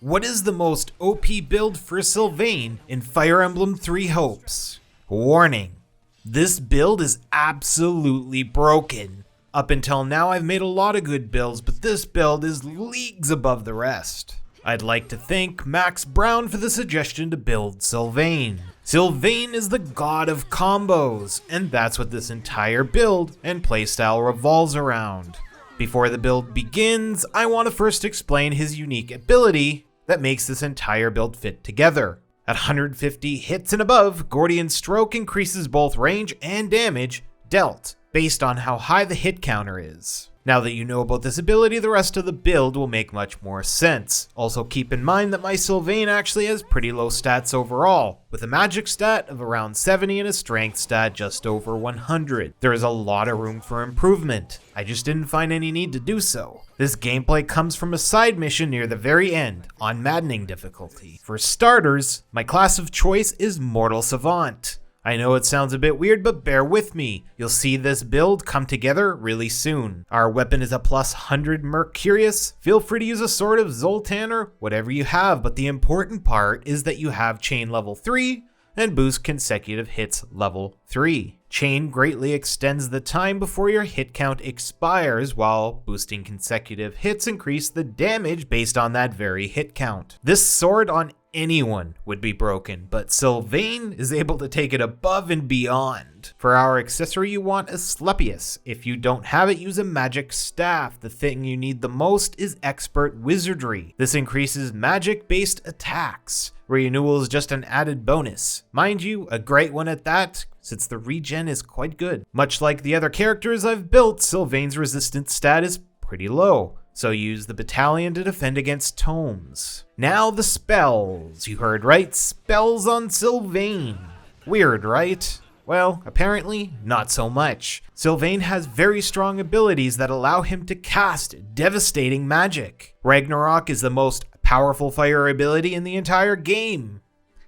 What is the most OP build for Sylvain in Fire Emblem Three Hopes? Warning, this build is absolutely broken. Up until now I've made a lot of good builds, but this build is leagues above the rest. I'd like to thank Max Brown for the suggestion to build Sylvain. Sylvain is the god of combos, and that's what this entire build and playstyle revolves around. Before the build begins, I want to first explain his unique ability that makes this entire build fit together. At 150 hits and above, Gordian Stroke increases both range and damage dealt, based on how high the hit counter is. Now that you know about this ability, the rest of the build will make much more sense. Also keep in mind that my Sylvain actually has pretty low stats overall, with a magic stat of around 70 and a strength stat just over 100. There is a lot of room for improvement. I just didn't find any need to do so. This gameplay comes from a side mission near the very end, on maddening difficulty. For starters, my class of choice is Mortal Savant. I know it sounds a bit weird, but bear with me. You'll see this build come together really soon. Our weapon is a plus 100 Mercurius. Feel free to use a sword of Zoltan or whatever you have, but the important part is that you have chain level 3 and boost consecutive hits level 3. Chain greatly extends the time before your hit count expires, while boosting consecutive hits increase the damage based on that very hit count. This sword on anyone would be broken, but Sylvain is able to take it above and beyond. For our accessory, you want Asclepius. If you don't have it, use a magic staff. The thing you need the most is expert wizardry. This increases magic-based attacks. Renewal is just an added bonus. Mind you, a great one at that, since the regen is quite good. Much like the other characters I've built, Sylvain's resistance stat is pretty low, so use the battalion to defend against tomes. Now the spells. You heard right, spells on Sylvain. Weird, right? Well, apparently not so much. Sylvain has very strong abilities that allow him to cast devastating magic. Ragnarok is the most powerful fire ability in the entire game.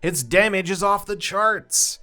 Its damage is off the charts.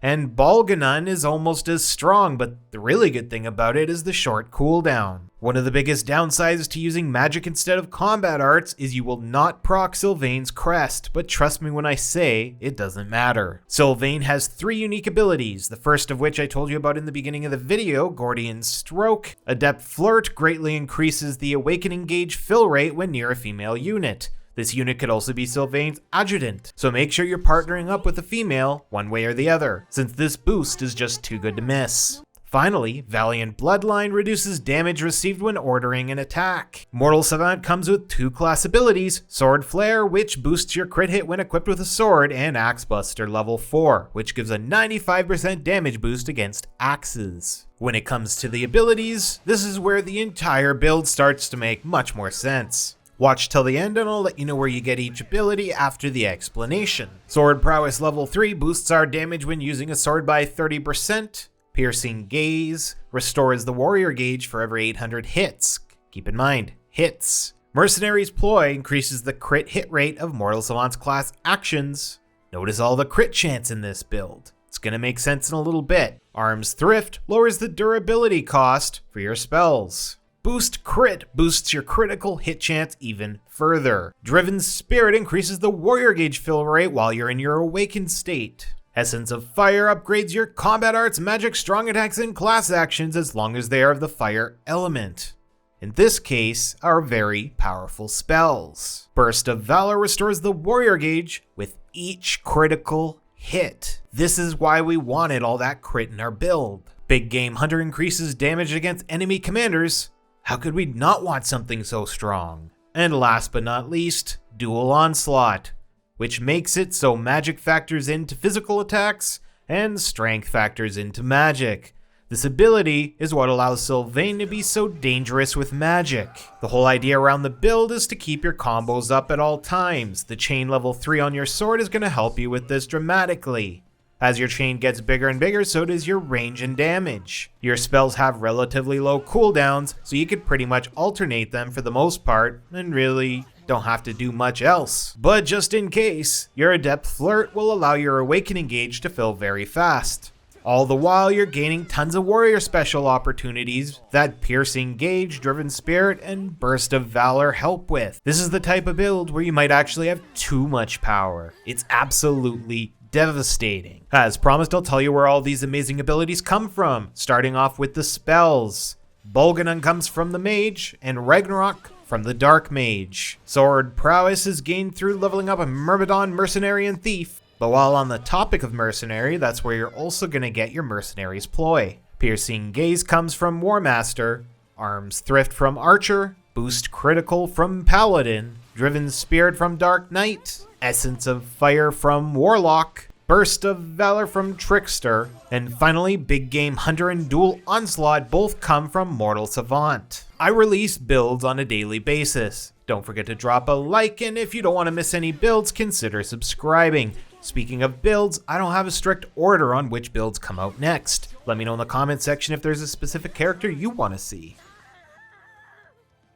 And Balganon is almost as strong, but the really good thing about it is the short cooldown. One of the biggest downsides to using magic instead of combat arts is you will not proc Sylvain's crest, but trust me when I say it doesn't matter. Sylvain has 3 unique abilities, the first of which I told you about in the beginning of the video, Gordian Stroke. Adept Flirt greatly increases the awakening gauge fill rate when near a female unit. This unit could also be Sylvain's adjutant, so make sure you're partnering up with a female one way or the other, since this boost is just too good to miss. Finally, Valiant Bloodline reduces damage received when ordering an attack. Mortal Savant comes with 2 class abilities, Sword Flare, which boosts your crit hit when equipped with a sword, and Axe Buster level 4, which gives a 95% damage boost against axes. When it comes to the abilities, this is where the entire build starts to make much more sense. Watch till the end and I'll let you know where you get each ability after the explanation. Sword Prowess level 3 boosts our damage when using a sword by 30%. Piercing Gaze restores the warrior gauge for every 800 hits. Keep in mind, hits. Mercenary's Ploy increases the crit hit rate of Mortal Savant's class actions. Notice all the crit chance in this build. It's gonna make sense in a little bit. Arm's Thrift lowers the durability cost for your spells. Boost Crit boosts your critical hit chance even further. Driven Spirit increases the warrior gauge fill rate while you're in your awakened state. Essence of Fire upgrades your combat arts, magic, strong attacks, and class actions as long as they are of the fire element. In this case, our very powerful spells. Burst of Valor restores the warrior gauge with each critical hit. This is why we wanted all that crit in our build. Big Game Hunter increases damage against enemy commanders. How could we not want something so strong? And last but not least, Dual Onslaught, which makes it so magic factors into physical attacks and strength factors into magic. This ability is what allows Sylvain to be so dangerous with magic. The whole idea around the build is to keep your combos up at all times. The chain level 3 on your sword is going to help you with this dramatically. As your chain gets bigger and bigger, so does your range and damage. Your spells have relatively low cooldowns, so you could pretty much alternate them for the most part, and really don't have to do much else. But just in case, your Adept Flirt will allow your awakening gauge to fill very fast. All the while, you're gaining tons of warrior special opportunities that Piercing Gauge, Driven Spirit, and Burst of Valor help with. This is the type of build where you might actually have too much power. It's absolutely devastating. As promised, I'll tell you where all these amazing abilities come from, starting off with the spells. Bolganun comes from the Mage, and Ragnarok from the Dark Mage. Sword Prowess is gained through leveling up a Myrmidon, Mercenary, and Thief. But while on the topic of Mercenary, that's where you're also going to get your Mercenary's Ploy. Piercing Gaze comes from War Master, Arms Thrift from Archer, Boost Critical from Paladin, Driven Spirit from Dark Knight, Essence of Fire from Warlock, Burst of Valor from Trickster, and finally Big Game Hunter and Dual Onslaught both come from Mortal Savant. I release builds on a daily basis. Don't forget to drop a like, and if you don't want to miss any builds, consider subscribing. Speaking of builds, I don't have a strict order on which builds come out next. Let me know in the comment section if there's a specific character you want to see.